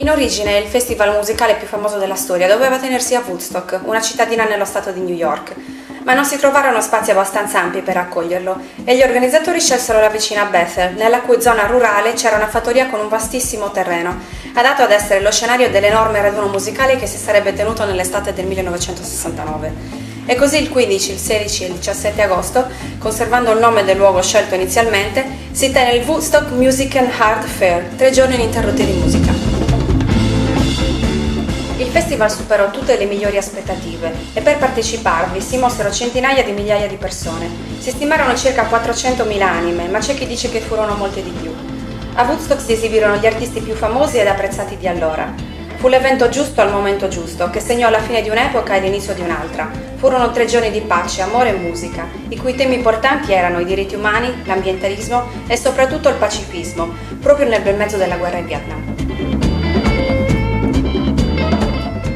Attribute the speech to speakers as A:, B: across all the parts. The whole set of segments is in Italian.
A: In origine il festival musicale più famoso della storia doveva tenersi a Woodstock, una cittadina nello stato di New York, ma non si trovarono spazi abbastanza ampi per accoglierlo e gli organizzatori scelsero la vicina Bethel, nella cui zona rurale c'era una fattoria con un vastissimo terreno, adatto ad essere lo scenario dell'enorme raduno musicale che si sarebbe tenuto nell'estate del 1969. E così il 15, il 16 e il 17 agosto, conservando il nome del luogo scelto inizialmente, si tenne il Woodstock Music and Art Fair, 3 giorni ininterrotti di musica. Il festival superò tutte le migliori aspettative e per parteciparvi si mossero centinaia di migliaia di persone. Si stimarono circa 400.000 anime, ma c'è chi dice che furono molte di più. A Woodstock si esibirono gli artisti più famosi ed apprezzati di allora. Fu l'evento giusto al momento giusto, che segnò la fine di un'epoca e l'inizio di un'altra. Furono 3 giorni di pace, amore e musica, i cui temi portanti erano i diritti umani, l'ambientalismo e soprattutto il pacifismo, proprio nel bel mezzo della guerra in Vietnam.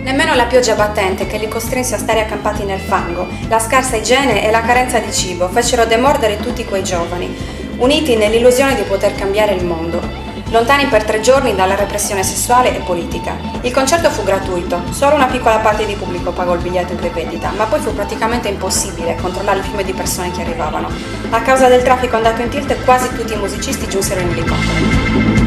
A: Nemmeno la pioggia battente che li costrinse a stare accampati nel fango, la scarsa igiene e la carenza di cibo fecero demordere tutti quei giovani, uniti nell'illusione di poter cambiare il mondo, lontani per 3 giorni dalla repressione sessuale e politica. Il concerto fu gratuito, solo una piccola parte di pubblico pagò il biglietto in prevendita, ma poi fu praticamente impossibile controllare il fiume di persone che arrivavano. A causa del traffico andato in tilt, quasi tutti i musicisti giunsero in elicottero.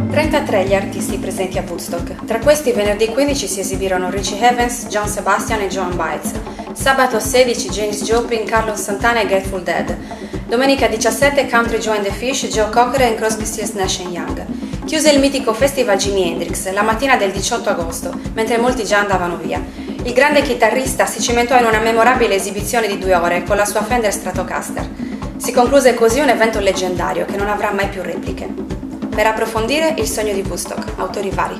A: 33 gli artisti presenti a Woodstock. Tra questi venerdì 15 si esibirono Richie Havens, John Sebastian e Joan Baez. Sabato 16 Janis Joplin, Carlos Santana e Grateful Dead. Domenica 17 Country Joe and the Fish, Joe Cocker e Crosby, Stills, Nash Young. Chiuse il mitico festival Jimi Hendrix la mattina del 18 agosto, mentre molti già andavano via. Il grande chitarrista si cimentò in una memorabile esibizione di 2 ore con la sua Fender Stratocaster. Si concluse così un evento leggendario che non avrà mai più repliche. Per approfondire Il sogno di Woodstock, autori vari.